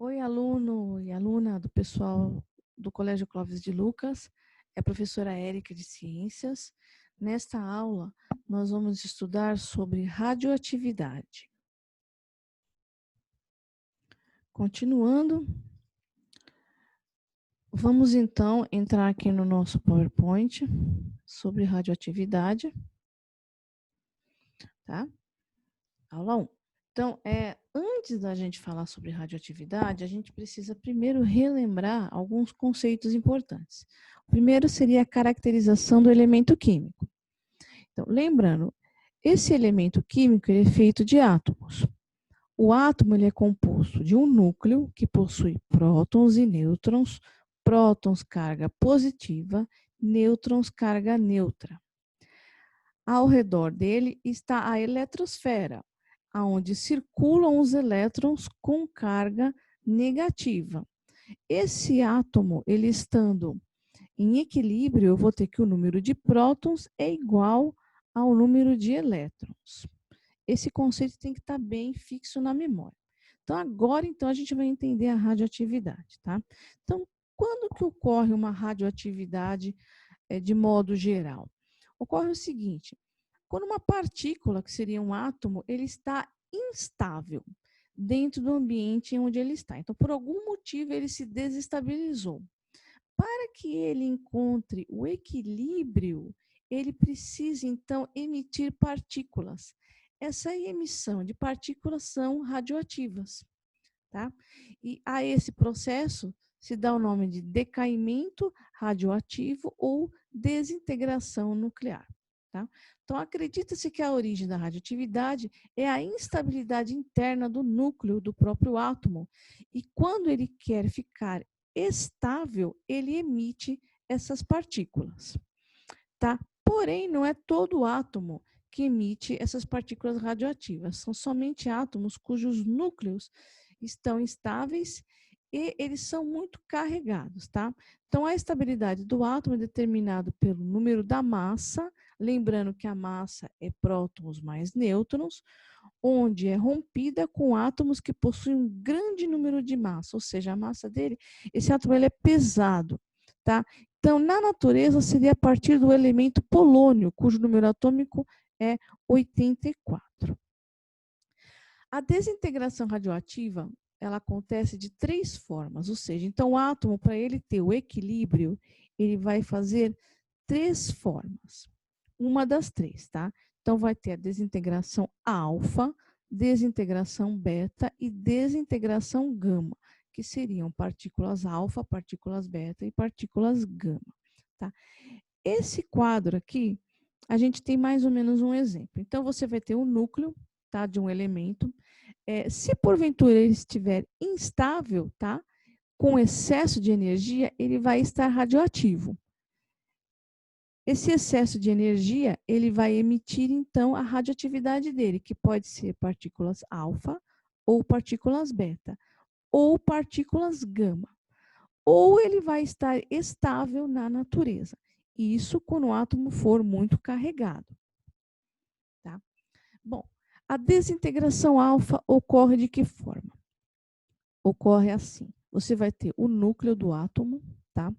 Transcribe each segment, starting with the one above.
Oi, aluno e aluna do pessoal do Colégio Clóvis de Lucas, é a professora Érica de Ciências. Nesta aula, nós vamos estudar sobre radioatividade. Continuando, vamos então entrar aqui no nosso PowerPoint sobre radioatividade, tá? Aula 1. Então, antes da gente falar sobre radioatividade, a gente precisa primeiro relembrar alguns conceitos importantes. O primeiro seria a caracterização do elemento químico. Então, lembrando, esse elemento químico ele é feito de átomos. O átomo ele é composto de um núcleo que possui prótons e nêutrons, prótons carga positiva, nêutrons carga neutra. Ao redor dele está a eletrosfera, onde circulam os elétrons com carga negativa. Esse átomo, ele estando em equilíbrio, eu vou ter que o número de prótons é igual ao número de elétrons. Esse conceito tem que estar bem fixo na memória. Então, agora, a gente vai entender a radioatividade, tá? Então, quando que ocorre uma radioatividade de modo geral? Ocorre o seguinte, quando uma partícula, que seria um átomo, ele está instável dentro do ambiente onde ele está. Então, por algum motivo, ele se desestabilizou. Para que ele encontre o equilíbrio, ele precisa, então, emitir partículas. Essa emissão de partículas são radioativas, tá? E a esse processo se dá o nome de decaimento radioativo ou desintegração nuclear, tá? Então, acredita-se que a origem da radioatividade é a instabilidade interna do núcleo do próprio átomo. E quando ele quer ficar estável, ele emite essas partículas, tá? Porém, não é todo átomo que emite essas partículas radioativas, são somente átomos cujos núcleos estão instáveis e eles são muito carregados, tá? Então, a estabilidade do átomo é determinada pelo número da massa, lembrando que a massa é prótons mais nêutrons, onde é rompida com átomos que possuem um grande número de massa, ou seja, a massa dele, esse átomo ele é pesado, tá? Então, na natureza, seria a partir do elemento polônio, cujo número atômico é 84. A desintegração radioativa, ela acontece de 3 formas, ou seja, então o átomo, para ele ter o equilíbrio, ele vai fazer 3 formas. Uma das 3, tá? Então, vai ter a desintegração alfa, desintegração beta e desintegração gama, que seriam partículas alfa, partículas beta e partículas gama, tá? Esse quadro aqui, a gente tem mais ou menos um exemplo. Então, você vai ter o núcleo, tá, de um elemento. Se porventura ele estiver instável, tá, com excesso de energia, ele vai estar radioativo. Esse excesso de energia, ele vai emitir, então, a radioatividade dele, que pode ser partículas alfa, ou partículas beta, ou partículas gama. Ou ele vai estar estável na natureza. Isso quando o átomo for muito carregado. Tá? Bom, a desintegração alfa ocorre de que forma? Ocorre assim. Você vai ter o núcleo do átomo, tá?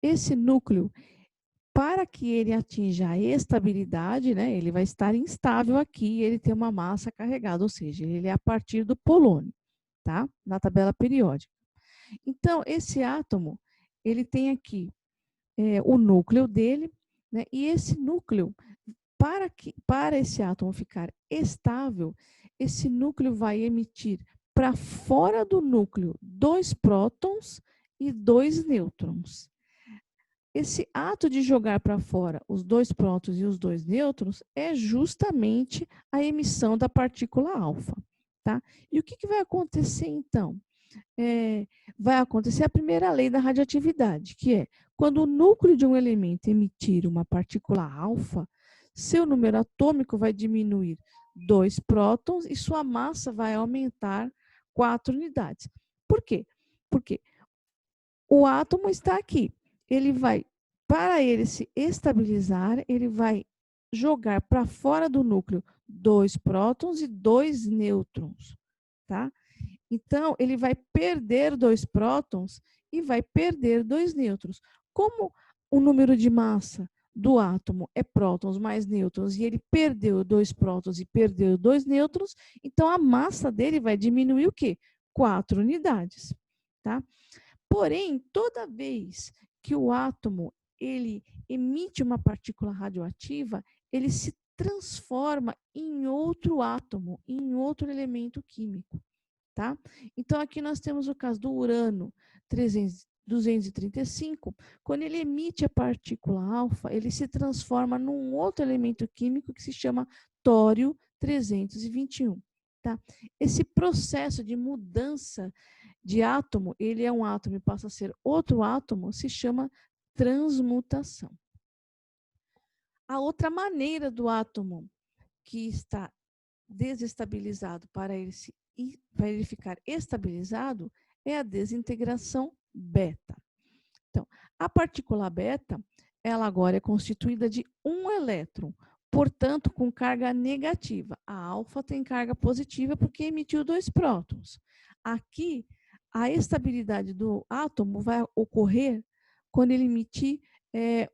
Esse núcleo, para que ele atinja a estabilidade, né, ele vai estar instável aqui, ele tem uma massa carregada, ou seja, ele é a partir do polônio, tá? Na tabela periódica. Então, esse átomo, ele tem aqui o núcleo dele, né, e esse núcleo, para esse átomo ficar estável, esse núcleo vai emitir para fora do núcleo 2 prótons e 2 nêutrons. Esse ato de jogar para fora os 2 prótons e os 2 nêutrons é justamente a emissão da partícula alfa, tá? E o que vai acontecer então? Vai acontecer a primeira lei da radioatividade, que é quando o núcleo de um elemento emitir uma partícula alfa, seu número atômico vai diminuir 2 prótons e sua massa vai aumentar 4 unidades. Por quê? Porque o átomo está aqui. Ele vai, para ele se estabilizar, ele vai jogar para fora do núcleo 2 prótons e 2 nêutrons, tá? Então, ele vai perder 2 prótons e vai perder 2 nêutrons. Como o número de massa do átomo é prótons mais nêutrons e ele perdeu 2 prótons e perdeu 2 nêutrons, então a massa dele vai diminuir o quê? 4 unidades, tá? Porém, toda vez que o átomo ele emite uma partícula radioativa, ele se transforma em outro átomo, em outro elemento químico, tá? Então, aqui nós temos o caso do urânio 235. Quando ele emite a partícula alfa, ele se transforma num outro elemento químico que se chama tório 321. Tá? Esse processo de mudança de átomo, ele é um átomo e passa a ser outro átomo, se chama transmutação. A outra maneira do átomo que está desestabilizado para ele ficar estabilizado é a desintegração beta. Então, a partícula beta, ela agora é constituída de um elétron, portanto, com carga negativa. A alfa tem carga positiva porque emitiu 2 prótons. Aqui, a estabilidade do átomo vai ocorrer quando ele emitir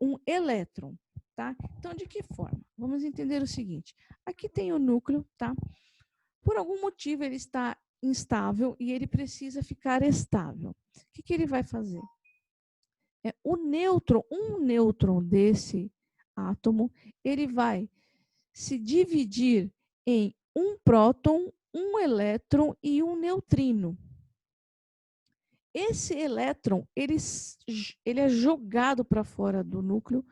um elétron. Tá? Então, de que forma? Vamos entender o seguinte. Aqui tem o núcleo, tá? Por algum motivo ele está instável e ele precisa ficar estável. O que ele vai fazer? Um nêutron desse átomo, ele vai se dividir em um próton, um elétron e um neutrino. Esse elétron, ele é jogado para fora do núcleo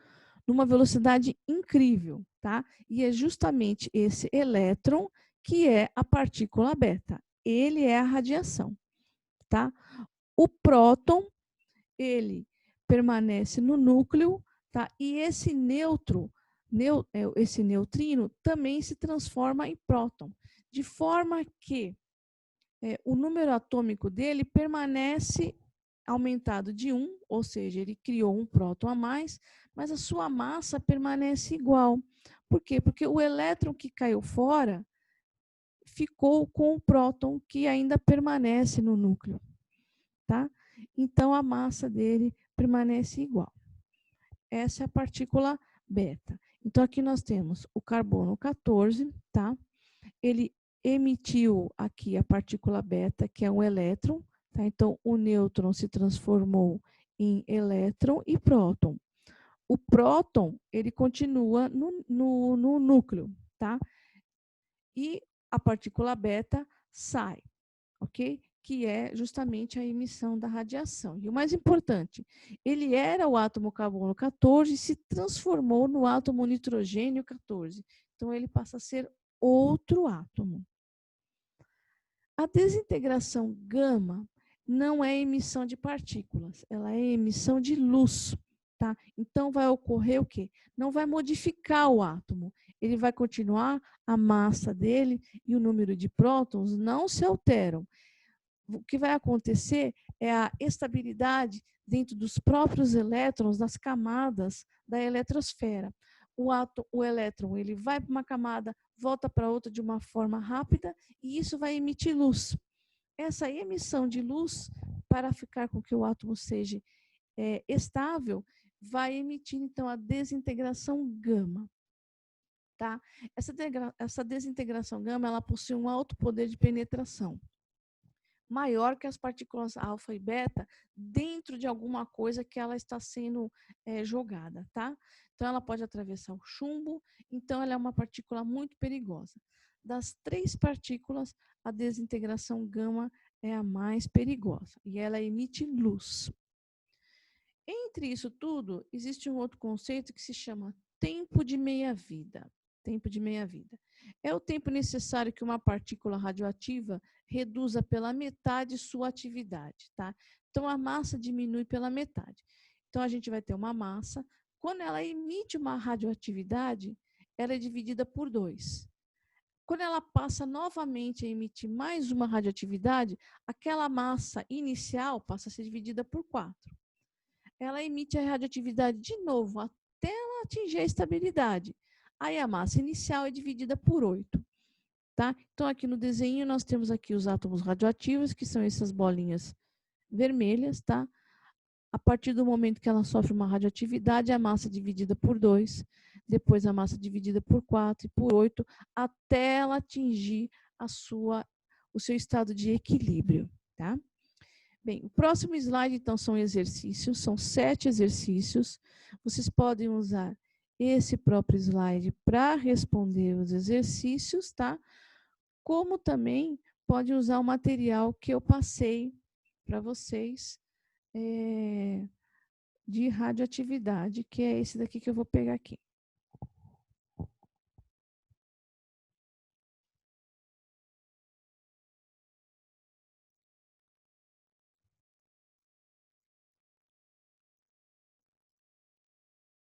numa velocidade incrível, tá? E é justamente esse elétron que é a partícula beta. Ele é a radiação, tá? O próton, ele permanece no núcleo, tá? E esse esse neutrino também se transforma em próton, de forma que o número atômico dele permanece aumentado de 1, ou seja, ele criou um próton a mais, mas a sua massa permanece igual. Por quê? Porque o elétron que caiu fora ficou com o próton que ainda permanece no núcleo, tá? Então a massa dele permanece igual. Essa é a partícula beta. Então aqui nós temos o carbono 14, tá? Ele emitiu aqui a partícula beta, que é um elétron, tá? Então o nêutron se transformou em elétron e próton. O próton, ele continua no núcleo, tá? E a partícula beta sai, ok? Que é justamente a emissão da radiação. E o mais importante, ele era o átomo carbono 14 e se transformou no átomo nitrogênio 14. Então, ele passa a ser outro átomo. A desintegração gama não é emissão de partículas, ela é emissão de luz. Tá? Então, vai ocorrer o quê? Não vai modificar o átomo. Ele vai continuar, a massa dele e o número de prótons não se alteram. O que vai acontecer é a estabilidade dentro dos próprios elétrons, das camadas da eletrosfera. O elétron ele vai para uma camada, volta para outra de uma forma rápida e isso vai emitir luz. Essa emissão de luz, para ficar com que o átomo seja estável, vai emitir então a desintegração gama. Tá? Essa desintegração gama ela possui um alto poder de penetração, maior que as partículas alfa e beta dentro de alguma coisa que ela está sendo jogada, tá? Então, ela pode atravessar o chumbo, então ela é uma partícula muito perigosa. Das 3 partículas, a desintegração gama é a mais perigosa e ela emite luz. Entre isso tudo, existe um outro conceito que se chama tempo de meia-vida. Tempo de meia-vida. É o tempo necessário que uma partícula radioativa reduza pela metade sua atividade, tá? Então, a massa diminui pela metade. Então, a gente vai ter uma massa. Quando ela emite uma radioatividade, ela é dividida por 2. Quando ela passa novamente a emitir mais uma radioatividade, aquela massa inicial passa a ser dividida por 4. Ela emite a radioatividade de novo, até ela atingir a estabilidade. Aí a massa inicial é dividida por 8. tá? Então, aqui no desenho, nós temos aqui os átomos radioativos, que são essas bolinhas vermelhas, tá? A partir do momento que ela sofre uma radioatividade, a massa é dividida por 2, depois a massa é dividida por 4 e por 8, até ela atingir o seu estado de equilíbrio, tá? Bem, o próximo slide, então, são exercícios, são 7 exercícios. Vocês podem usar esse próprio slide para responder os exercícios, tá? Como também pode usar o material que eu passei para vocês de radioatividade, que é esse daqui que eu vou pegar aqui.